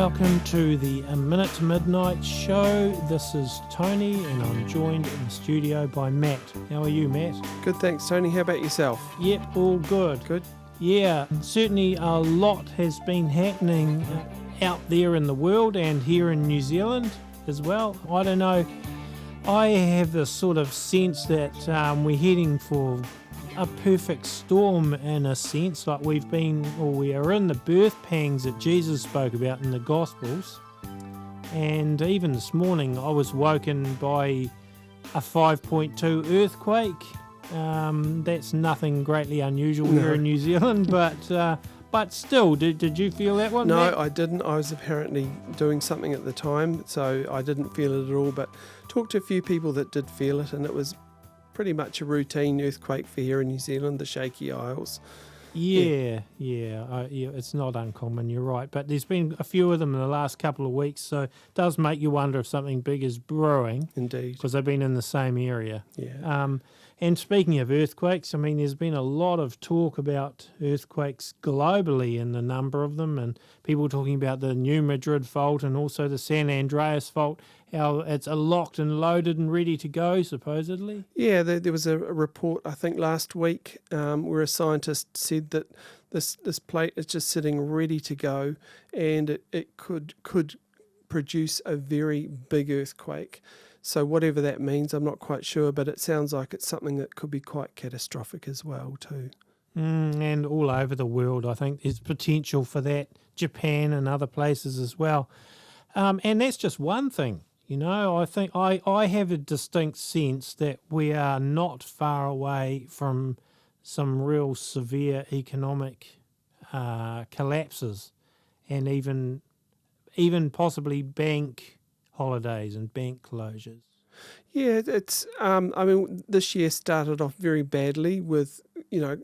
Welcome to the A Minute To Midnite show. This is Tony and I'm joined in the studio by Matt. How are you, Matt? Good, thanks, Tony. How about yourself? Yep, all good. Good. Yeah, certainly a lot has been happening out there in the world and here in New Zealand as well. I don't know, I have this sort of sense that we're heading for a perfect storm in a sense, like we are in the birth pangs that Jesus spoke about in the Gospels. And even this morning I was woken by a 5.2 earthquake. That's nothing greatly unusual here in New Zealand, but still, did you feel that one? No, Matt? I didn't. I was apparently doing something at the time, so I didn't feel it at all, but talked to a few people that did feel it, and it was pretty much a routine earthquake for here in New Zealand, the Shaky Isles. Yeah, it's not uncommon, you're right. But there's been a few of them in the last couple of weeks, so it does make you wonder if something big is brewing. Indeed. Because they've been in the same area. Yeah. And speaking of earthquakes, I mean, there's been a lot of talk about earthquakes globally and the number of them, and people talking about the New Madrid fault and also the San Andreas fault, how it's locked and loaded and ready to go, supposedly. Yeah, there was a report, I think, last week where a scientist said that this plate is just sitting ready to go, and it could produce a very big earthquake. So whatever that means, I'm not quite sure, but it sounds like it's something that could be quite catastrophic as well too. And all over the world, I think there's potential for that, Japan and other places as well. And that's just one thing. You know, I think I have a distinct sense that we are not far away from some real severe economic collapses and even possibly bank holidays and bank closures. Yeah, it's. I mean, this year started off very badly with, I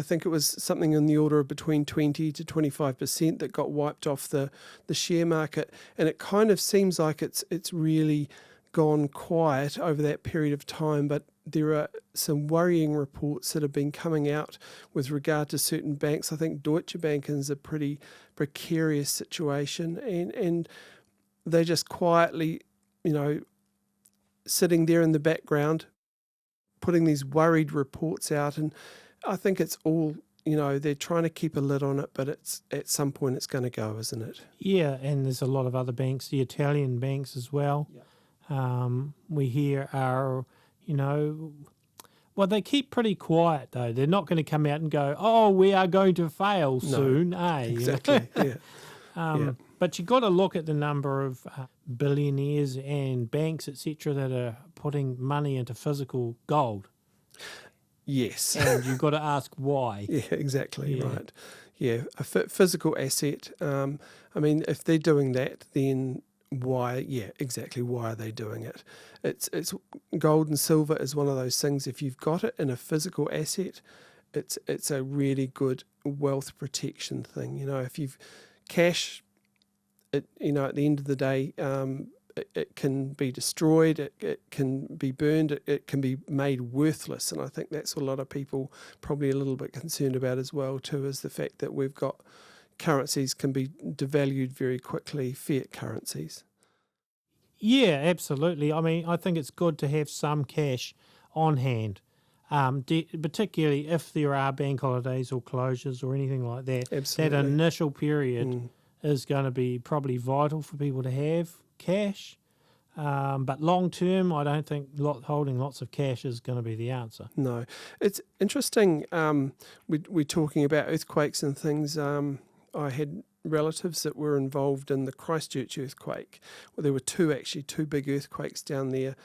think it was something in the order of between 20 to 25% that got wiped off the share market, and it kind of seems like it's really gone quiet over that period of time. But there are some worrying reports that have been coming out with regard to certain banks. I think Deutsche Bank is a pretty precarious situation, and they just quietly, sitting there in the background, putting these worried reports out. And I think it's all, they're trying to keep a lid on it, but it's at some point it's going to go, isn't it? Yeah, and there's a lot of other banks, the Italian banks as well. Yeah. We hear are, well, they keep pretty quiet though. They're not going to come out and go, oh, we are going to fail soon, eh? Exactly, yeah. But you've got to look at the number of billionaires and banks, etc., that are putting money into physical gold. Yes. And you've got to ask why. Yeah, exactly, right. Yeah, a physical asset. I mean, if they're doing that, then why? Yeah, exactly. Why are they doing it? It's gold and silver is one of those things. If you've got it in a physical asset, it's a really good wealth protection thing. If you've cash, at the end of the day, it can be destroyed, it can be burned, it can be made worthless. And I think that's what a lot of people probably a little bit concerned about as well too, is the fact that we've got currencies can be devalued very quickly, fiat currencies. Yeah, absolutely. I mean, I think it's good to have some cash on hand, particularly if there are bank holidays or closures or anything like that. Absolutely. That initial period is going to be probably vital for people to have cash. But long term, I don't think holding lots of cash is going to be the answer. No. It's interesting. We're talking about earthquakes and things. I had relatives that were involved in the Christchurch earthquake. Well, there were two big earthquakes down there.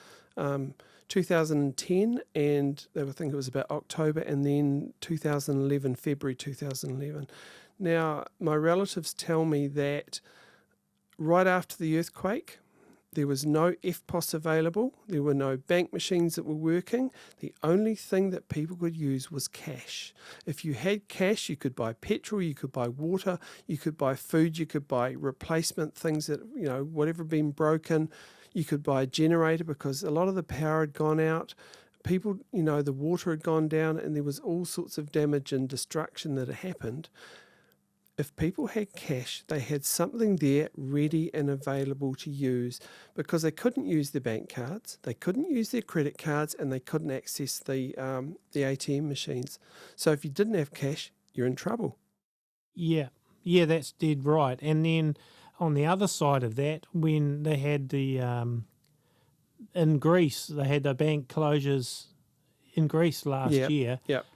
2010, and I think it was about October, and then 2011, February 2011. Now, my relatives tell me that right after the earthquake, there was no FPOS available. There were no bank machines that were working. The only thing that people could use was cash. If you had cash, you could buy petrol, you could buy water, you could buy food, you could buy replacement things that, whatever had been broken. You could buy a generator because a lot of the power had gone out. People, the water had gone down, and there was all sorts of damage and destruction that had happened. if people had cash, they had something there ready and available to use, because they couldn't use their bank cards, they couldn't use their credit cards, and they couldn't access the ATM machines. So if you didn't have cash, you're in trouble. Yeah, that's dead right. And then on the other side of that, when they had the in Greece, they had the bank closures in Greece last year. Yep.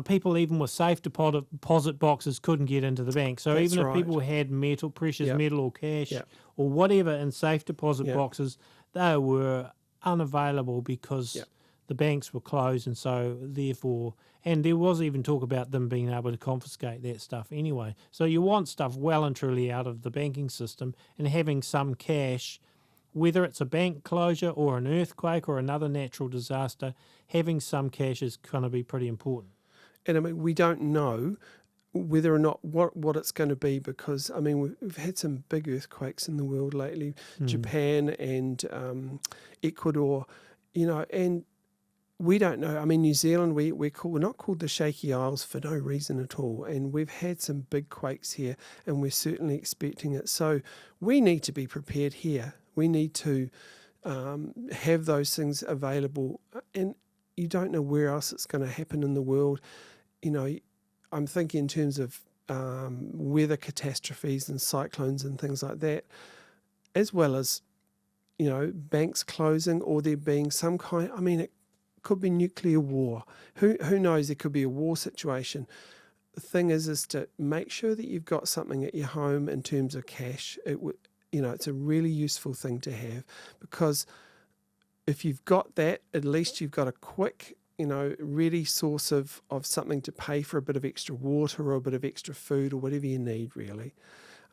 People even with safe deposit boxes couldn't get into the bank. So That's even if right. people had metal, precious Yep. metal or cash Yep. or whatever in safe deposit Yep. boxes, they were unavailable because Yep. the banks were closed, and so therefore, and there was even talk about them being able to confiscate that stuff anyway. So you want stuff well and truly out of the banking system, and having some cash, whether it's a bank closure or an earthquake or another natural disaster, having some cash is going to be pretty important. And I mean, we don't know whether or not what it's going to be, because I mean, we've had some big earthquakes in the world lately, Japan and Ecuador, and we don't know. I mean, New Zealand, we're not called the Shaky Isles for no reason at all, and we've had some big quakes here, and we're certainly expecting it. So we need to be prepared here. We need to have those things available, and you don't know where else it's going to happen in the world. I'm thinking in terms of weather catastrophes and cyclones and things like that, as well as, banks closing, or there being some kind, I mean, it could be nuclear war. Who knows? There could be a war situation. The thing is to make sure that you've got something at your home in terms of cash. It's a really useful thing to have, because if you've got that, at least you've got a quick, ready source of something to pay for a bit of extra water or a bit of extra food or whatever you need, really.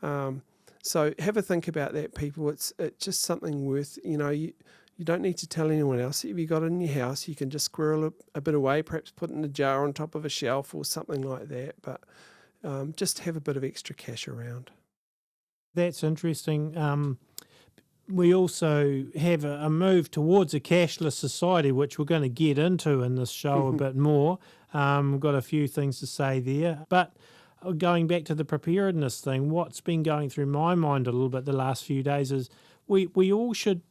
So have a think about that, people. It's just something worth, you don't need to tell anyone else. If you've got it in your house, you can just squirrel a bit away, perhaps put it in a jar on top of a shelf or something like that. But just have a bit of extra cash around. That's interesting. We also have a move towards a cashless society, which we're going to get into in this show a bit more. We've got a few things to say there. But going back to the preparedness thing, what's been going through my mind a little bit the last few days is we all should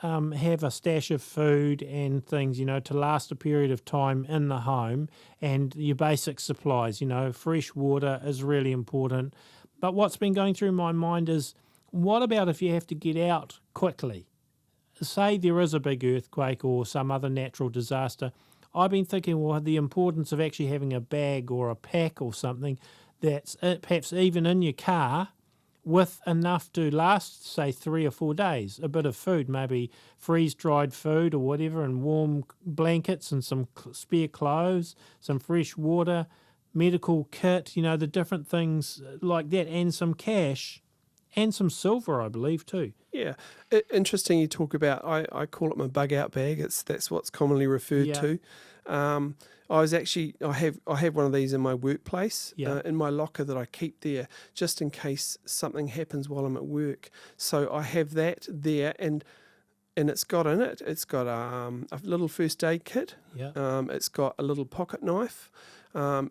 have a stash of food and things, to last a period of time in the home, and your basic supplies, fresh water is really important. But what's been going through my mind is, what about if you have to get out quickly? Say there is a big earthquake or some other natural disaster. I've been thinking, well, the importance of actually having a bag or a pack or something that's perhaps even in your car with enough to last, say, 3 or 4 days. A bit of food, maybe freeze-dried food or whatever, and warm blankets and some spare clothes, some fresh water, medical kit, the different things like that, and some cash. And some silver, I believe, too. Yeah. Interesting you talk about, I call it my bug out bag. That's what's commonly referred to. I have one of these in my workplace, in my locker that I keep there, just in case something happens while I'm at work. So I have that there, and it's got in it, it's got a little first aid kit. It's got a little pocket knife.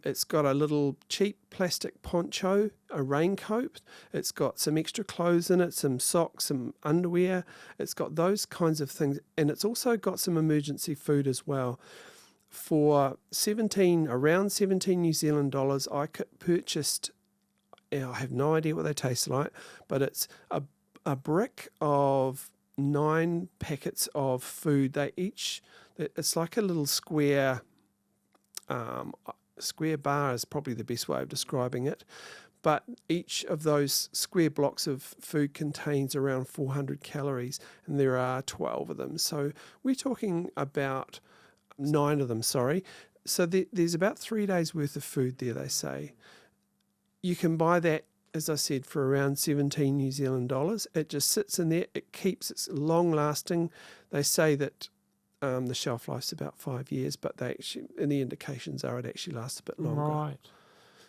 It's got a little cheap plastic poncho, a raincoat. It's got some extra clothes in it, some socks, some underwear. It's got those kinds of things. And it's also got some emergency food as well. For around 17 New Zealand dollars, I purchased, I have no idea what they taste like, but it's a brick of 9 packets of food. It's like a little square bar is probably the best way of describing it, but each of those square blocks of food contains around 400 calories, and there are 12 of them. So we're talking about 9 of them, sorry. So there's about 3 days worth of food there, they say. You can buy that, as I said, for around 17 New Zealand dollars. It just sits in there. It's long lasting. They say that the shelf life's about 5 years, but and the indications are it actually lasts a bit longer. Right.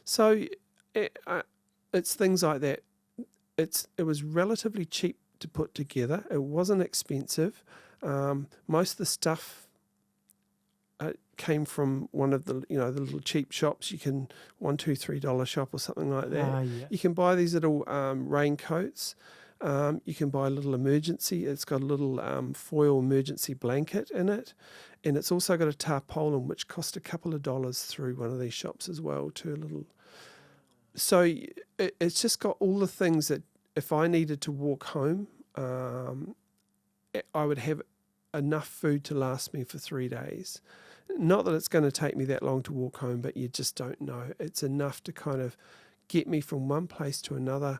So it's things like that. It was relatively cheap to put together. It wasn't expensive. Most of the stuff came from one of the the little cheap shops. You can $1, $2, $3 shop or something like that. Yeah. You can buy these little raincoats. You can buy a little emergency. It's got a little foil emergency blanket in it, and it's also got a tarpaulin which cost a couple of dollars through one of these shops as well. So it's just got all the things that if I needed to walk home, I would have enough food to last me for 3 days. Not that it's going to take me that long to walk home, but you just don't know. It's enough to kind of get me from one place to another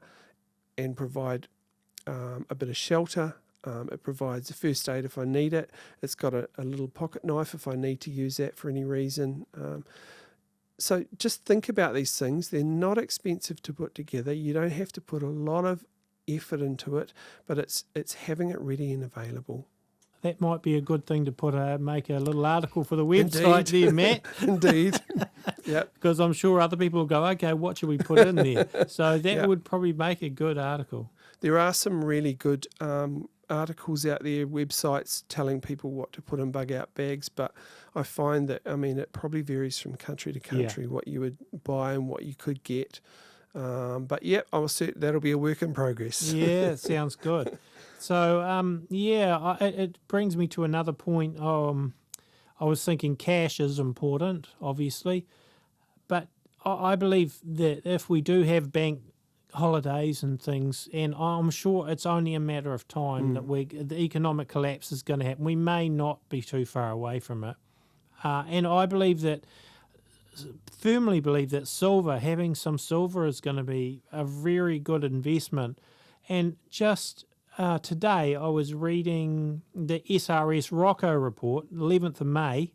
and provide a bit of shelter. It provides a first aid if I need it. It's got a little pocket knife if I need to use that for any reason. So just think about these things. They're not expensive to put together. You don't have to put a lot of effort into it, but it's having it ready and available. That might be a good thing to make a little article for the website there, Matt. Indeed. Yep. Because I'm sure other people will go, okay, what should we put in there? So that would probably make a good article. There are some really good articles out there, websites telling people what to put in bug-out bags, but I find that, it probably varies from country to country what you would buy and what you could get. But that'll be a work in progress. Yeah, sounds good. So, it brings me to another point. I was thinking cash is important, obviously, but I believe that if we do have bank holidays and things, and I'm sure it's only a matter of time that the economic collapse is going to happen. We may not be too far away from it. And I firmly believe that having some silver is going to be a very good investment. And just today I was reading the SRS Rocco report, 11th of May.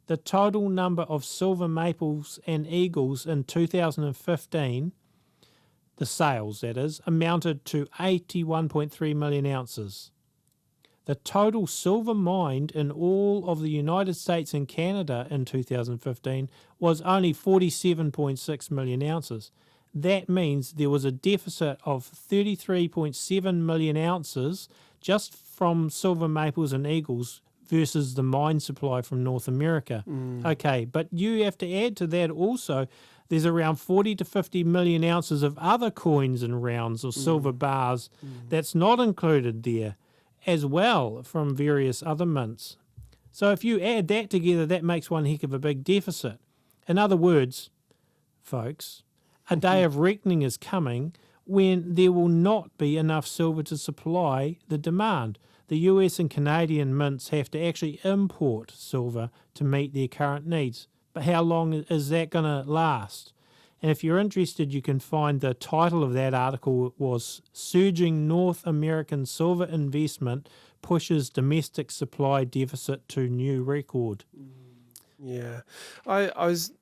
The total number of silver maples and eagles in 2015, the sales that is, amounted to 81.3 million ounces. The total silver mined in all of the United States and Canada in 2015 was only 47.6 million ounces. That means there was a deficit of 33.7 million ounces just from silver maples and eagles versus the mine supply from North America. Okay, but you have to add to that also, there's around 40 to 50 million ounces of other coins and rounds or silver bars that's not included there as well from various other mints. So if you add that together, that makes one heck of a big deficit. In other words, folks, a day of reckoning is coming when there will not be enough silver to supply the demand. The US and Canadian mints have to actually import silver to meet their current needs. But how long is that going to last? And if you're interested, you can find the title of that article was Surging North American Silver Investment Pushes Domestic Supply Deficit to New Record. Yeah. I was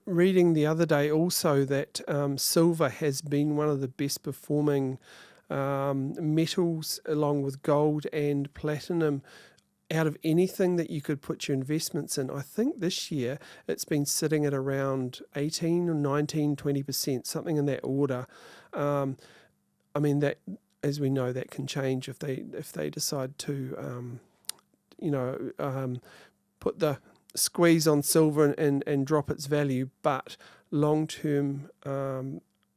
reading the other day also that silver has been one of the best performing metals along with gold and platinum out of anything that you could put your investments in. I think this year it's been sitting at around 18 or 19, 20%, something in that order. That, as we know, that can change if they decide to, put the squeeze on silver and drop its value. But long term,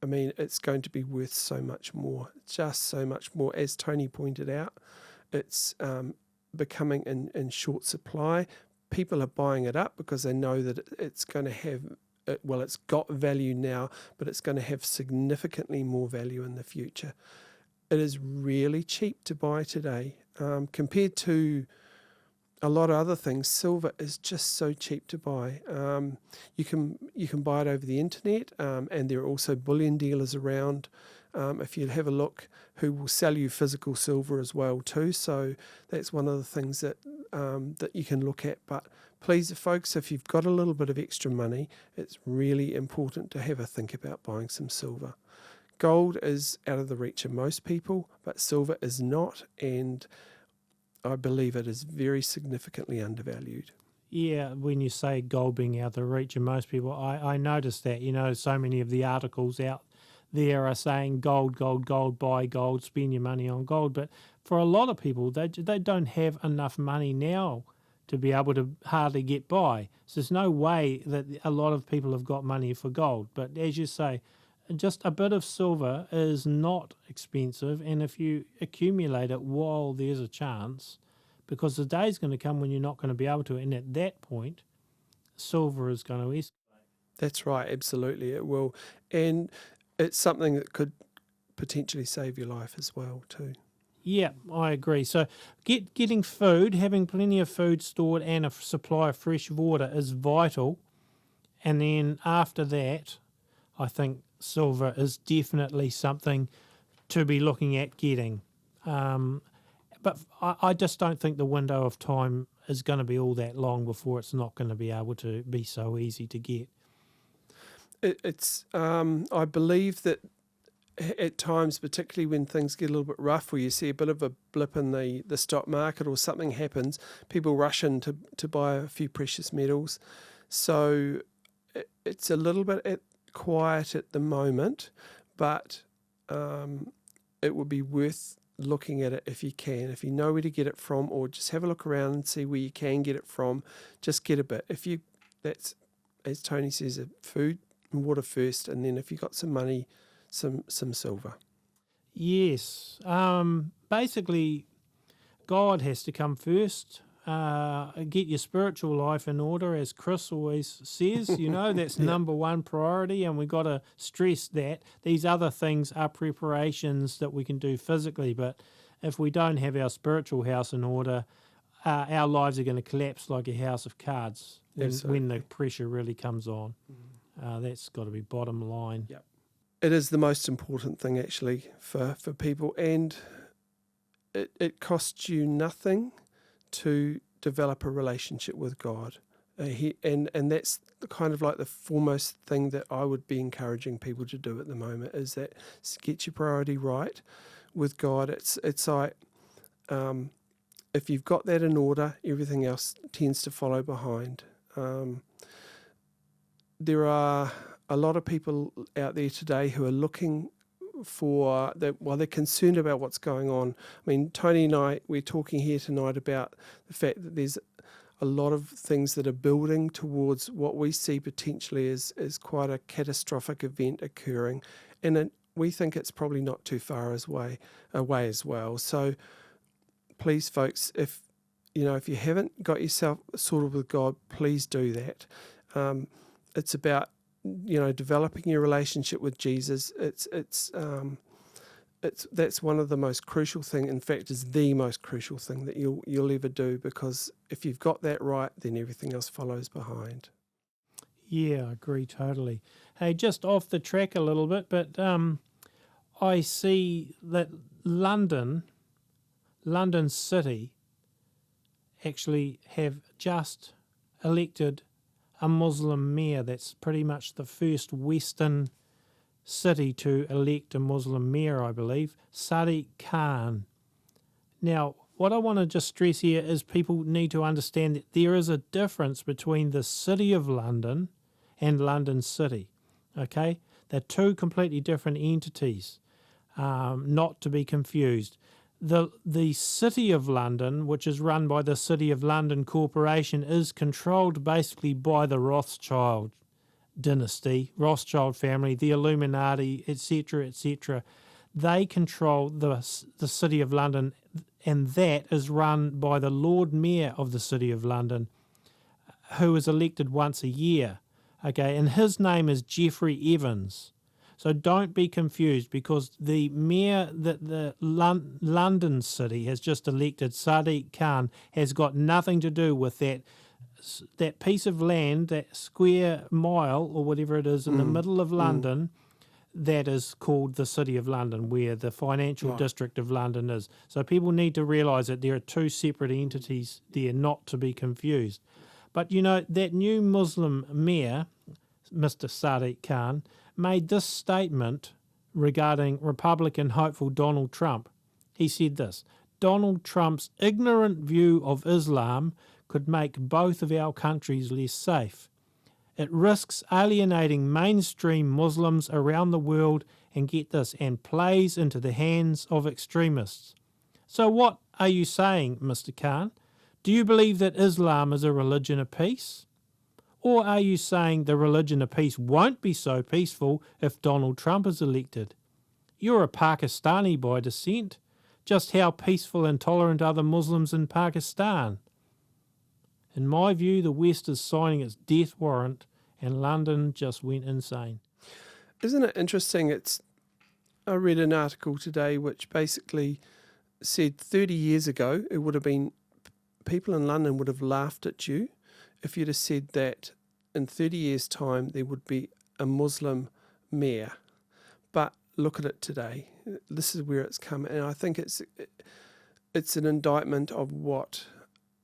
it's going to be worth so much more, just so much more. As Tony pointed out, it's becoming in short supply. People are buying it up because they know that it's going to have, it's got value now, but it's going to have significantly more value in the future. It is really cheap to buy today. Compared to a lot of other things, silver is just so cheap to buy. You can buy it over the internet, and there are also bullion dealers around. If you have a look, who will sell you physical silver as well too. So that's one of the things that you can look at. But please, folks, if you've got a little bit of extra money, it's really important to have a think about buying some silver. Gold is out of the reach of most people, but silver is not, and I believe it is very significantly undervalued. Yeah, when you say gold being out of the reach of most people, I noticed that, so many of the articles out there are saying gold, gold, gold, buy gold, spend your money on gold. But for a lot of people, they don't have enough money now to be able to hardly get by. So there's no way that a lot of people have got money for gold. But as you say, just a bit of silver is not expensive, and if you accumulate it while there's a chance, because the day's going to come when you're not going to be able to, and at that point, silver is going to escalate. That's right, absolutely, it will. And it's something that could potentially save your life as well, too. Yeah, I agree. So getting food, having plenty of food stored and a supply of fresh water is vital. And then after that, I think silver is definitely something to be looking at getting. But I just don't think the window of time is going to be all that long before it's not going to be able to be so easy to get. I believe that at times, particularly when things get a little bit rough, where you see a bit of a blip in the stock market or something happens, people rush in to buy a few precious metals. So it's a little bit quiet at the moment, but it would be worth looking at it if you can. If you know where to get it from, or just have a look around and see where you can get it from, just get a bit. That's, as Tony says, food and water first, and then if you've got some money, some silver. Yes. Basically, God has to come first. Get your spiritual life in order, as Chris always says. That's number one priority, and we've got to stress that. These other things are preparations that we can do physically, but if we don't have our spiritual house in order, our lives are going to collapse like a house of cards when the pressure really comes on. That's got to be bottom line. Yep. It is the most important thing, actually, for people, and it costs you nothing to develop a relationship with God. And that's kind of like the foremost thing that I would be encouraging people to do at the moment, is that get your priority right with God. It's like if you've got that in order, everything else tends to follow behind. There are a lot of people out there today who are looking for that. Well, they're concerned about what's going on. I mean, Tony and I, we're talking here tonight about the fact that there's a lot of things that are building towards what we see potentially as quite a catastrophic event occurring, and we think it's probably not too far away as well. So please, folks, if you haven't got yourself sorted with God, please do that. It's about developing your relationship with Jesus. That's one of the most crucial thing. In fact, is the most crucial thing that you'll ever do, because if you've got that right, then everything else follows behind. Yeah, I agree totally. Hey, just off the track a little bit, but I see that London City actually have just elected a Muslim mayor. That's pretty much the first Western city to elect a Muslim mayor, I believe, Sadiq Khan. Now, what I want to just stress here is people need to understand that there is a difference between the City of London and London City, okay? They're two completely different entities, not to be confused. The City of London, which is run by the City of London Corporation, is controlled basically by the Rothschild dynasty, Rothschild family, the Illuminati, etc., etc. They control the City of London, and that is run by the Lord Mayor of the City of London, who is elected once a year. Okay, and his name is Geoffrey Evans. So don't be confused, because the mayor that the London City has just elected, Sadiq Khan, has got nothing to do with that piece of land, that square mile or whatever it is in the middle of London, that is called the City of London, where the financial district of London is. So people need to realise that there are two separate entities there, not to be confused. But that new Muslim mayor, Mr. Sadiq Khan, made this statement regarding Republican hopeful Donald Trump. He said this: Donald Trump's ignorant view of Islam could make both of our countries less safe. It risks alienating mainstream Muslims around the world, and get this, and plays into the hands of extremists. So what are you saying, Mr. Khan? Do you believe that Islam is a religion of peace? Or are you saying the religion of peace won't be so peaceful if Donald Trump is elected? You're a Pakistani by descent. Just how peaceful and tolerant are the Muslims in Pakistan? In my view, the West is signing its death warrant and London just went insane. Isn't it interesting? I read an article today which basically said 30 years ago it would have been, people in London would have laughed at you if you'd have said that in 30 years' time there would be a Muslim mayor. But look at it today. This is where it's come, and I think it's an indictment of what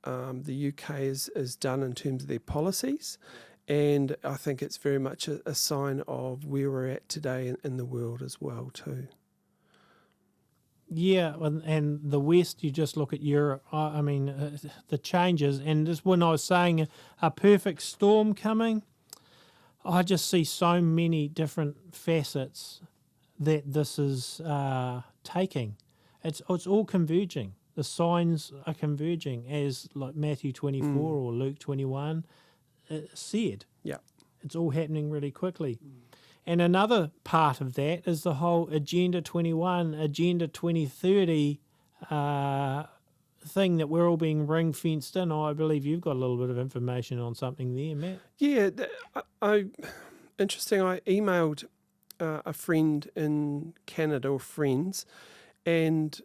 the UK has done in terms of their policies, and I think it's very much a sign of where we're at today in the world as well too. Yeah, and the West, you just look at Europe, I mean, the changes, and just when I was saying a perfect storm coming, I just see so many different facets that this is taking. It's all converging. The signs are converging, as like Matthew 24 or Luke 21 said. Yeah. It's all happening really quickly. And another part of that is the whole Agenda 21, Agenda 2030 thing that we're all being ring-fenced in. I believe you've got a little bit of information on something there, Matt. Yeah, interesting. I emailed a friend in Canada, or friends, and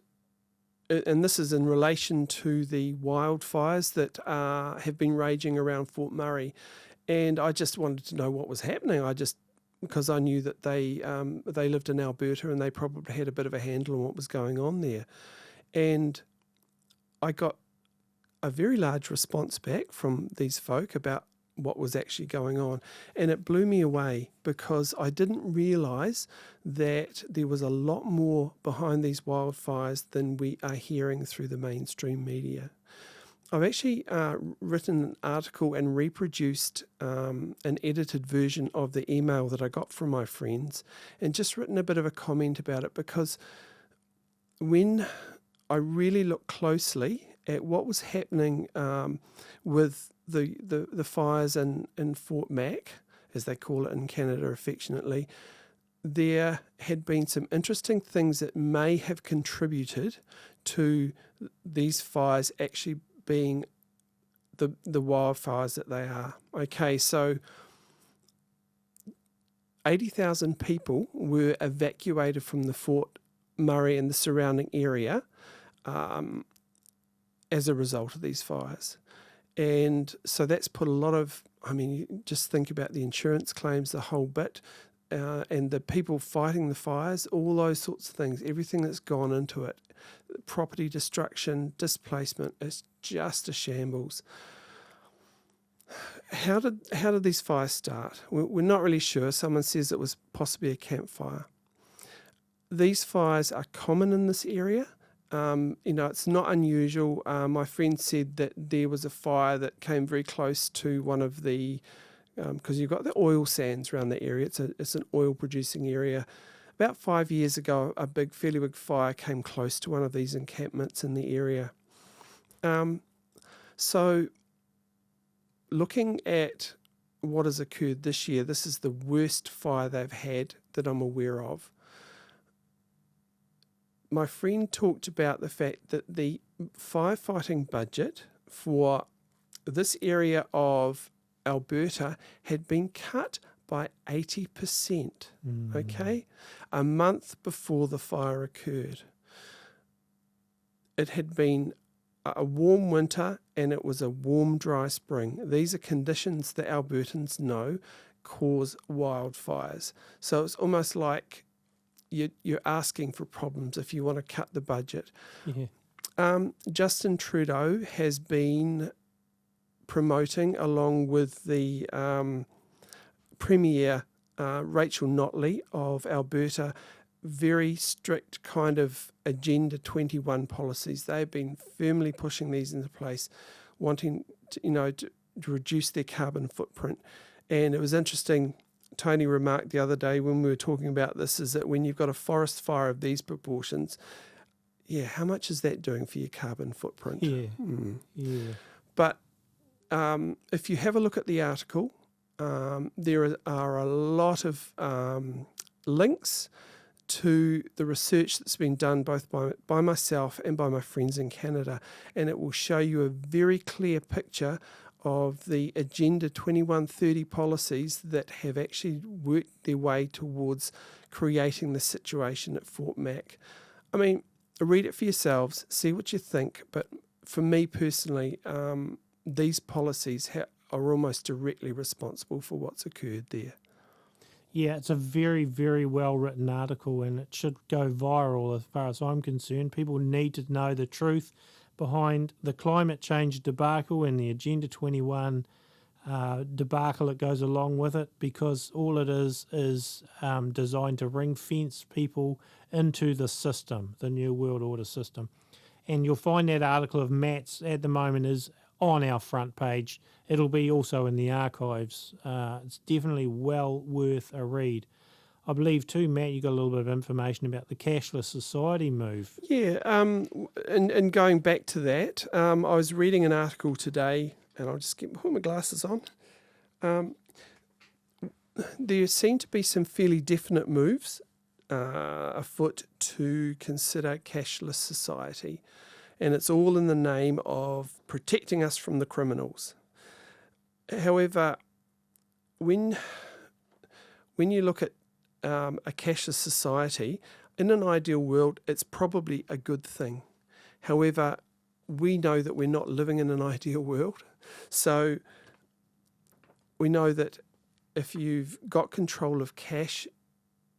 this is in relation to the wildfires that have been raging around Fort Murray. And I just wanted to know what was happening. Because I knew that they lived in Alberta and they probably had a bit of a handle on what was going on there. And I got a very large response back from these folk about what was actually going on. And it blew me away because I didn't realise that there was a lot more behind these wildfires than we are hearing through the mainstream media. I've actually written an article and reproduced an edited version of the email that I got from my friends, and just written a bit of a comment about it, because when I really looked closely at what was happening with the fires in Fort Mac, as they call it in Canada affectionately, there had been some interesting things that may have contributed to these fires actually being the wildfires that they are. Okay, so 80,000 people were evacuated from the Fort Murray and the surrounding area as a result of these fires. And so that's put a lot of, just think about the insurance claims, the whole bit, and the people fighting the fires, all those sorts of things, everything that's gone into it, property destruction, displacement, it's just a shambles. How did these fires start? We're not really sure. Someone says it was possibly a campfire. These fires are common in this area. It's not unusual. My friend said that there was a fire that came very close to one of the, because you've got the oil sands around the area. It's an oil producing area. About 5 years ago, a fairly big fire came close to one of these encampments in the area. So looking at what has occurred this year, this is the worst fire they've had that I'm aware of. My friend talked about the fact that the firefighting budget for this area of Alberta had been cut by 80%, okay, a month before the fire occurred. It had been a warm winter and it was a warm, dry spring. These are conditions that Albertans know cause wildfires. So it's almost like you're asking for problems if you want to cut the budget. Yeah. Justin Trudeau has been promoting, along with the Premier Rachel Notley of Alberta, very strict kind of Agenda 21 policies. They've been firmly pushing these into place, wanting to reduce their carbon footprint. And it was interesting, Tony remarked the other day when we were talking about this, is that when you've got a forest fire of these proportions, how much is that doing for your carbon footprint? Yeah, yeah. But if you have a look at the article, there are a lot of links to the research that's been done both by myself and by my friends in Canada, and it will show you a very clear picture of the Agenda 2130 policies that have actually worked their way towards creating the situation at Fort Mac. I mean, read it for yourselves, see what you think, but for me personally, these policies are almost directly responsible for what's occurred there. Yeah, it's a very, very well-written article, and it should go viral as far as I'm concerned. People need to know the truth behind the climate change debacle and the Agenda 21 debacle that goes along with it, because all it is designed to ring-fence people into the system, the New World Order system. And you'll find that article of Matt's at the moment is on our front page. It'll be also in the archives. It's definitely well worth a read. I believe too, Matt, you got a little bit of information about the cashless society move. Yeah, and going back to that, I was reading an article today, and I'll just put my glasses on. There seem to be some fairly definite moves afoot to consider cashless society, and it's all in the name of protecting us from the criminals. However, when you look at a cashless society, in an ideal world, it's probably a good thing. However, we know that we're not living in an ideal world. So we know that if you've got control of cash,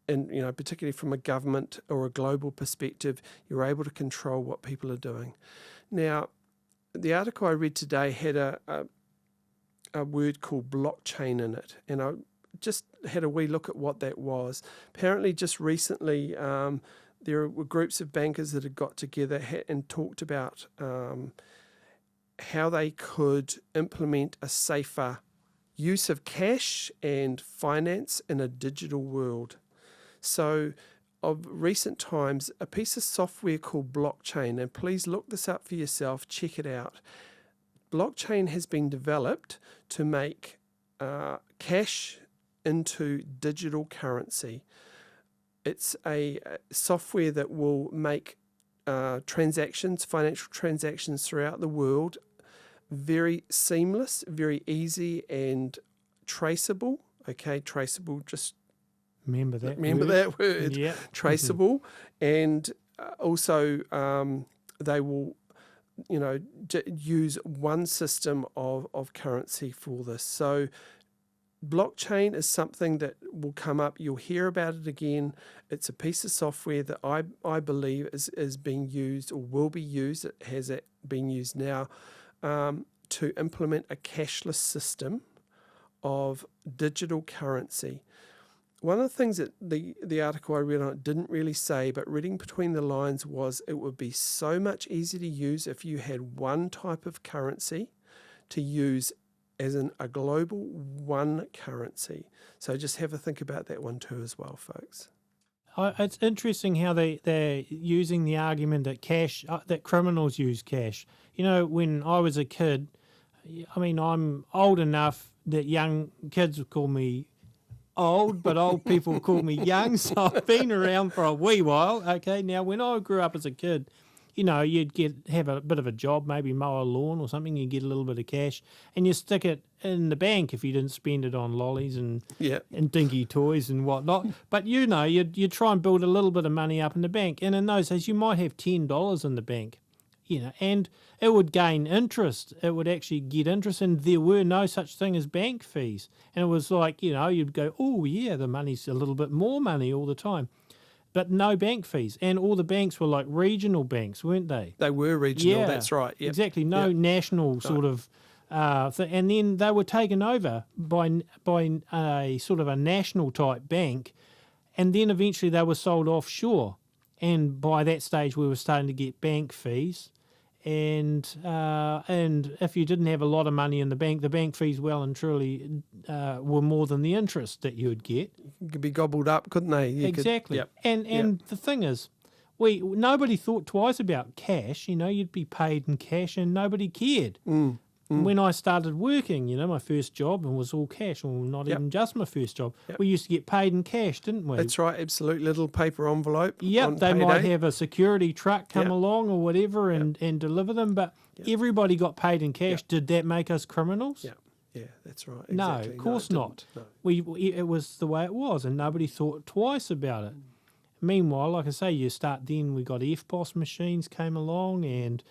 and particularly from a government or a global perspective, you're able to control what people are doing. Now, the article I read today had a word called blockchain in it, and I just had a wee look at what that was. Apparently, just recently, there were groups of bankers that had got together and talked about how they could implement a safer use of cash and finance in a digital world. So, of recent times, a piece of software called blockchain, and please look this up for yourself, check it out. Blockchain has been developed to make cash into digital currency. It's a software that will make financial transactions throughout the world, very seamless, very easy and traceable. Okay, traceable, just remember that word. Yeah. Traceable. And also they will use one system of currency for this. So blockchain is something that will come up. You'll hear about it again. It's a piece of software that I believe is being used or will be used. It has been used now to implement a cashless system of digital currency. One of the things that the article I read on it didn't really say, but reading between the lines, was it would be so much easier to use if you had one type of currency to use as in a global one currency. So just have a think about that one too as well, folks. It's interesting how they're using the argument that that criminals use cash. When I was a kid, I mean, I'm old enough that young kids would call me old, but old people call me young, so I've been around for a wee while. Okay, now when I grew up as a kid, you'd have a bit of a job, maybe mow a lawn or something, you get a little bit of cash, and you stick it in the bank if you didn't spend it on lollies and dinky toys and whatnot. But you'd try and build a little bit of money up in the bank, and in those days you might have $10 in the bank, and it would gain interest. It would actually get interest, and there were no such thing as bank fees. And it was like, you'd go, oh yeah, the money's a little bit more money all the time. But no bank fees. And all the banks were like regional banks, weren't they? They were regional, that's right. Yep. Exactly, no national sort of thing. And then they were taken over by a sort of a national type bank, and then eventually they were sold offshore. And by that stage we were starting to get bank fees. And if you didn't have a lot of money in the bank fees well and truly were more than the interest that you would get. Could be gobbled up, couldn't they? Exactly. And the thing is, nobody thought twice about cash. You'd be paid in cash and nobody cared. When I started working, my first job, and was all cash, or not even just my first job, we used to get paid in cash, didn't we? That's right, absolutely. Little paper envelope. Yep, they might have a security truck come along or whatever and deliver them, but everybody got paid in cash. Did that make us criminals? Yeah, that's right. No, Exactly. of course not. No. It was the way it was, and nobody thought twice about it. Meanwhile, like I say, we got FPOS machines came along, and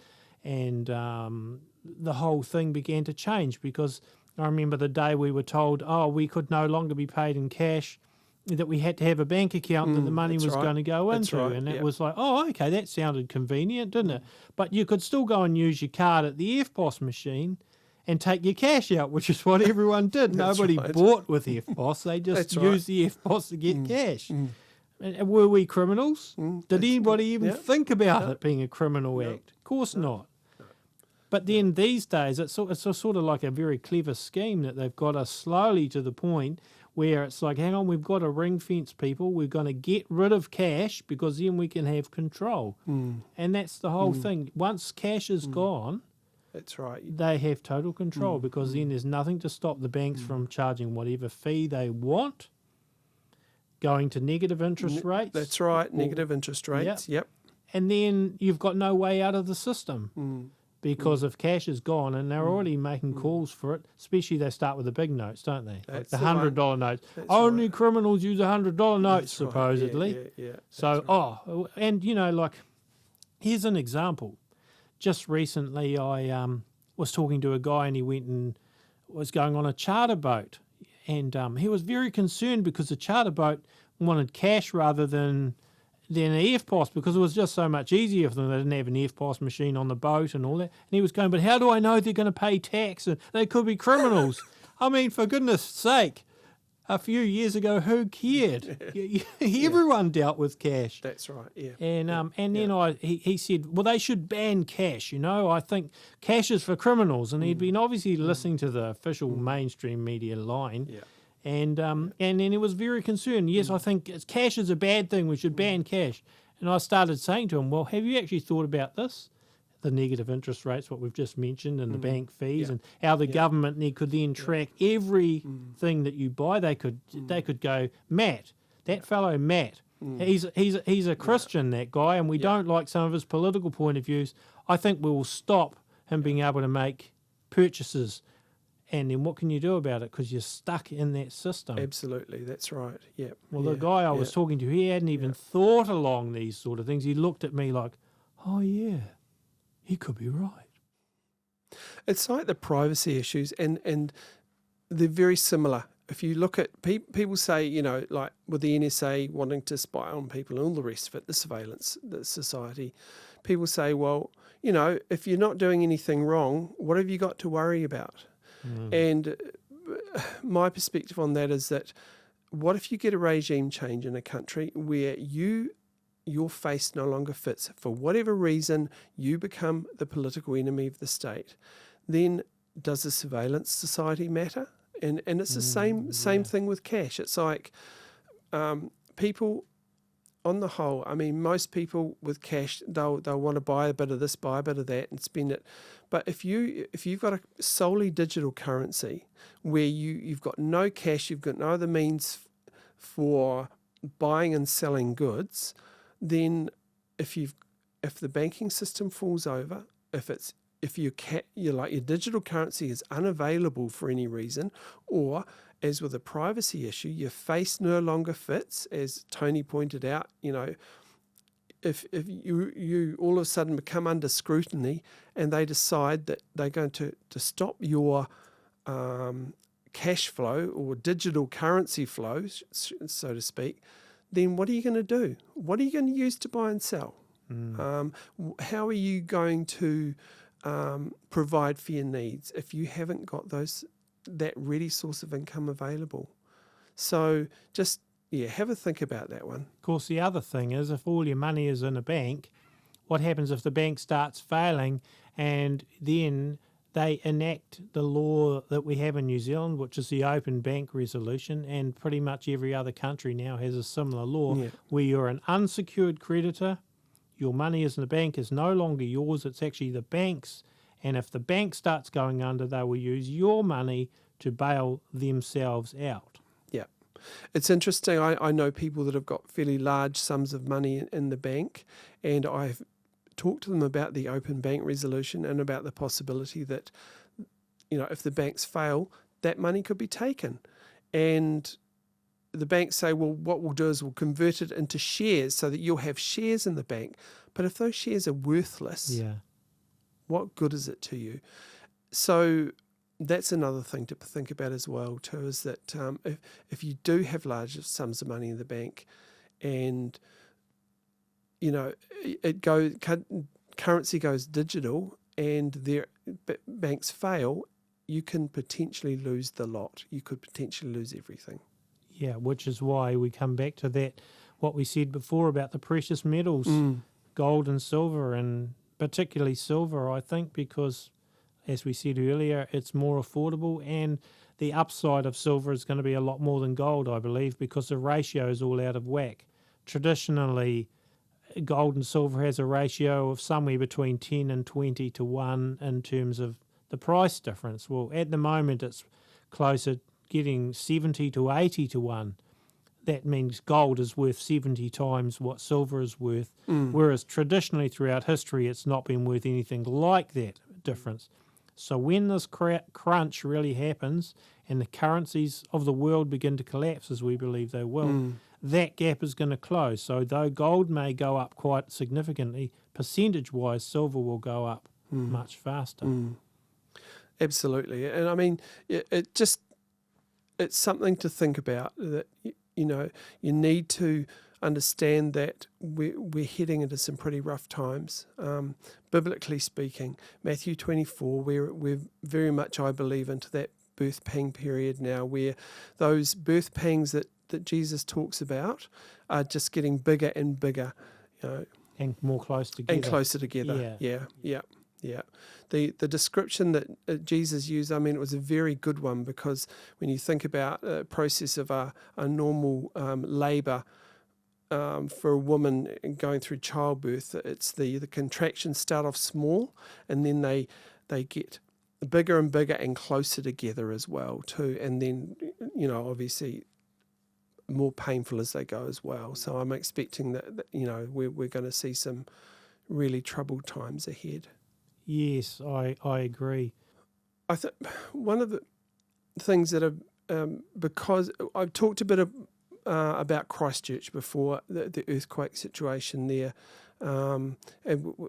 the whole thing began to change, because I remember the day we were told, we could no longer be paid in cash, that we had to have a bank account that the money was going to go into. And it was like, okay, that sounded convenient, didn't it? But you could still go and use your card at the FPOS machine and take your cash out, which is what everyone did. Nobody bought with FPOS. They just used the FPOS to get cash. And were we criminals? Did anybody even think about it being a criminal act? Of course not. But then these days, it's sort of like a very clever scheme that they've got us slowly to the point where it's like, hang on, we've got to ring fence people. We're going to get rid of cash because then we can have control. And that's the whole thing. Once cash is gone, that's right, they have total control, because then there's nothing to stop the banks from charging whatever fee they want, going to negative interest rates. That's right, negative interest rates, yep. And then you've got no way out of the system. Because if cash is gone, and they're already making calls for it, especially they start with the big notes, don't they? That's like the $100 notes. That's Only criminals use $100 notes, supposedly. Yeah, So, and here's an example. Just recently, I was talking to a guy, and he went and was going on a charter boat, and he was very concerned because the charter boat wanted cash rather than an EFTPOS, because it was just so much easier for them. They didn't have an EFTPOS machine on the boat and all that. And he was going, but how do I know they're going to pay tax? And they could be criminals. I mean, for goodness sake, a few years ago, who cared? Everyone dealt with cash. That's right, yeah. And then he said, well, they should ban cash. I think cash is for criminals. And he'd been obviously listening to the official mainstream media line. Yeah. And then he was very concerned. Yes, I think cash is a bad thing. We should ban cash. And I started saying to him, well, have you actually thought about this? The negative interest rates, what we've just mentioned, and the bank fees, and how the government could then track everything that you buy. They could go, Matt, that fellow Matt, he's a Christian, that guy, and we don't like some of his political point of views. I think we will stop him being able to make purchases. And then what can you do about it? Because you're stuck in that system. Absolutely, that's right. Yeah. Well, the guy I was talking to, he hadn't even thought along these sort of things. He looked at me like, oh yeah, he could be right. It's like the privacy issues, and they're very similar. If you look at people say, like with the NSA wanting to spy on people and all the rest of it, the surveillance, the society, people say, well, if you're not doing anything wrong, what have you got to worry about? And my perspective on that is that, what if you get a regime change in a country where your face no longer fits, for whatever reason you become the political enemy of the state? Then does the surveillance society matter? And it's the same thing with cash. It's like people, on the whole, I mean, most people with cash, they'll want to buy a bit of this, buy a bit of that, and spend it. But if you've got a solely digital currency where you've got no cash, you've got no other means for buying and selling goods, then if the banking system falls over, if your digital currency is unavailable for any reason, or as with a privacy issue, your face no longer fits, as Tony pointed out, if you all of a sudden become under scrutiny and they decide that they're going to stop your cash flow or digital currency flow, so to speak, then what are you going to do? What are you going to use to buy and sell? How are you going to provide for your needs if you haven't got that ready source of income available? So just have a think about that one. Of course, the other thing is, if all your money is in a bank, what happens if the bank starts failing and then they enact the law that we have in New Zealand, which is the open bank resolution, and pretty much every other country now has a similar law, where you're an unsecured creditor, your money is in the bank is no longer yours, it's actually the bank's. And if the bank starts going under, they will use your money to bail themselves out. Yeah. It's interesting. I know people that have got fairly large sums of money in the bank, and I've talked to them about the open bank resolution and about the possibility that, if the banks fail, that money could be taken. And the banks say, well, what we'll do is we'll convert it into shares so that you'll have shares in the bank. But if those shares are worthless, what good is it to you? So that's another thing to think about as well, too, is that if you do have large sums of money in the bank and, currency goes digital and their banks fail, you can potentially lose the lot. You could potentially lose everything. Yeah, which is why we come back to that, what we said before about the precious metals, gold and silver, and particularly silver, I think, because, as we said earlier, it's more affordable, and the upside of silver is going to be a lot more than gold, I believe, because the ratio is all out of whack. Traditionally, gold and silver has a ratio of somewhere between 10 and 20 to 1 in terms of the price difference. Well, at the moment, it's closer, getting 70 to 80 to 1. That means gold is worth 70 times what silver is worth, whereas traditionally throughout history it's not been worth anything like that difference. So when this crunch really happens and the currencies of the world begin to collapse, as we believe they will, that gap is going to close. So though gold may go up quite significantly, percentage-wise silver will go up much faster. Absolutely. And I mean, it's something to think about, that you need to understand that we're heading into some pretty rough times. Biblically speaking, Matthew 24, we're very much, I believe, into that birth pang period now, where those birth pangs that Jesus talks about are just getting bigger and bigger, and more close together. And closer together. Yeah. The description that Jesus used, I mean, it was a very good one, because when you think about a process of a normal labour for a woman going through childbirth, it's the contractions start off small, and then they get bigger and bigger and closer together as well too, and then obviously more painful as they go as well. So I'm expecting that we're going to see some really troubled times ahead. Yes, I agree. I think one of the things that because I've talked a bit about Christchurch before, the earthquake situation there, and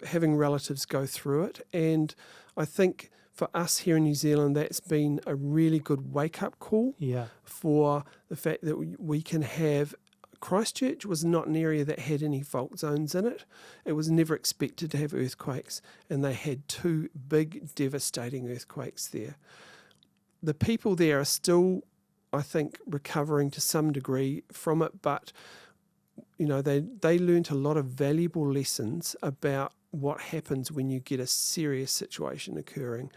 having relatives go through it. And I think for us here in New Zealand, that's been a really good wake-up call for the fact that we can have. Christchurch was not an area that had any fault zones in it. It was never expected to have earthquakes, and they had 2 big, devastating earthquakes there. The people there are still, I think, recovering to some degree from it, but they learnt a lot of valuable lessons about what happens when you get a serious situation occurring.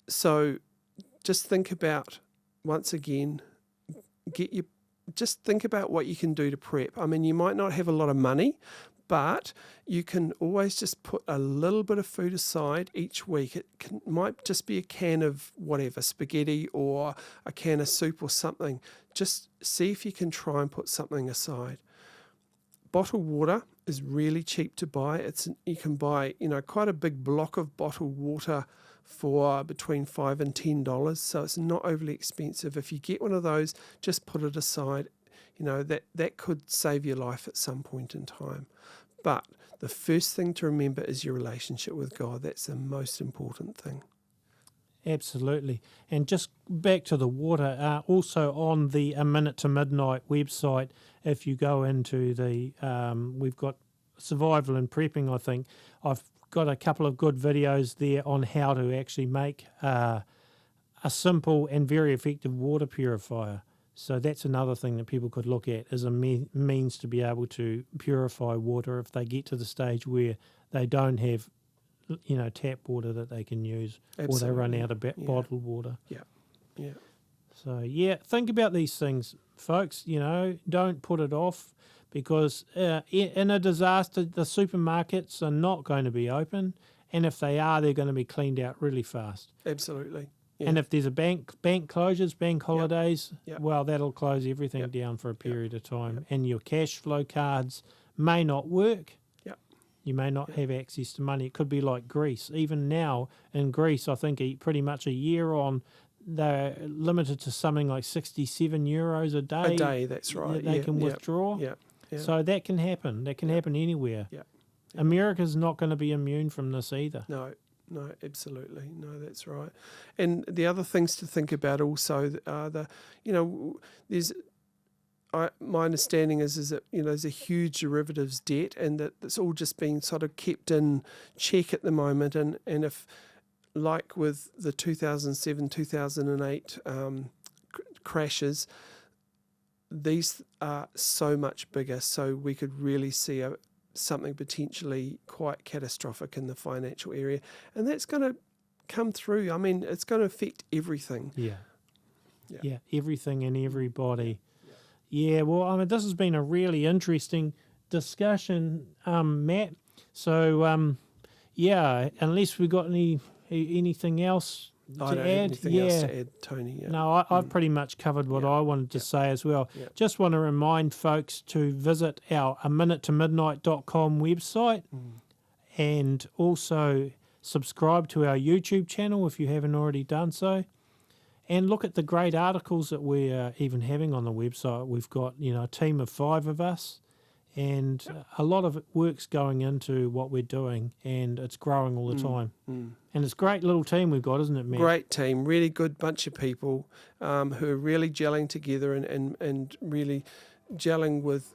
So just think about, once again, just think about what you can do to prep. I mean, you might not have a lot of money, but you can always just put a little bit of food aside each week. It might just be a can of whatever, spaghetti or a can of soup or something. Just see if you can try and put something aside. Bottled water is really cheap to buy. You can buy quite a big block of bottled water for between $5 and $10, so it's not overly expensive. If you get one of those, just put it aside. That could save your life at some point in time. But the first thing to remember is your relationship with God. That's the most important thing. Absolutely. And just back to the water, also on the A Minute to Midnite website, if you go into the, we've got survival and prepping, I think. I've got a couple of good videos there on how to actually make a simple and very effective water purifier. So that's another thing that people could look at as a means to be able to purify water if they get to the stage where they don't have tap water that they can use. Absolutely. Or they run out of bottled water. So think about these things, folks. Don't put it off. because in a disaster, the supermarkets are not going to be open, and if they are, they're going to be cleaned out really fast. Absolutely. Yeah. And if there's a bank closures, bank holidays, Yep. well, that'll close everything Yep. down for a period of time. Yep. And your cash flow cards may not work. Yep. You may not have access to money. It could be like Greece. Even now in Greece, I think pretty much a year on, they're limited to something like 67 euros a day. A day, that's right. That they can withdraw. Yeah. Yeah. So that can happen. That can happen anywhere. Yeah. America's not going to be immune from this either. No, absolutely. No, that's right. And the other things to think about also are there's my understanding is that there's a huge derivatives debt, and that it's all just being sort of kept in check at the moment. And if, like with the 2007-2008 crashes, these are so much bigger. So we could really see something potentially quite catastrophic in the financial area, and that's going to come through. I mean, it's going to affect everything. Yeah, everything and everybody. Yeah, well, I mean, this has been a really interesting discussion, Matt. So, unless we've got anything else to I don't add. have anything else to add, Tony. Yeah. No, I've pretty much covered what I wanted to say as well. Yeah. Just want to remind folks to visit our aminutetomidnite.com website and also subscribe to our YouTube channel if you haven't already done so. And look at the great articles that we're even having on the website. We've got, a team of 5 of us, and a lot of work's going into what we're doing, and it's growing all the time. And it's a great little team we've got, isn't it, Matt? Great team, really good bunch of people who are really gelling together and really gelling with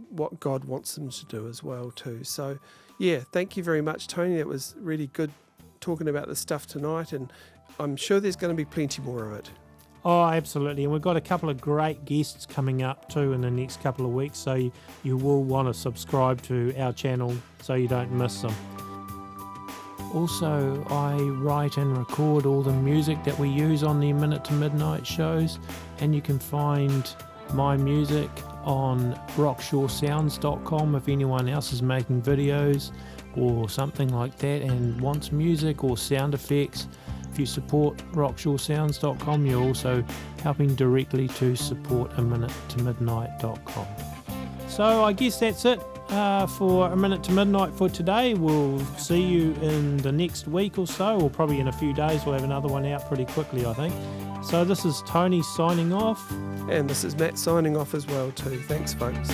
what God wants them to do as well too. So, yeah, thank you very much, Tony. It was really good talking about this stuff tonight, and I'm sure there's going to be plenty more of it. Oh, absolutely. And we've got a couple of great guests coming up too in the next couple of weeks, so you will want to subscribe to our channel so you don't miss them. Also, I write and record all the music that we use on the Minute to Midnight shows, and you can find my music on rockshawsounds.com if anyone else is making videos or something like that and wants music or sound effects. If you support rockshawsounds.com, you're also helping directly to support aminutetomidnite.com. So I guess that's it for A Minute to Midnight for today. We'll see you in the next week or so, or probably in a few days. We'll have another one out pretty quickly, I think. So this is Tony signing off. And this is Matt signing off as well too. Thanks, folks.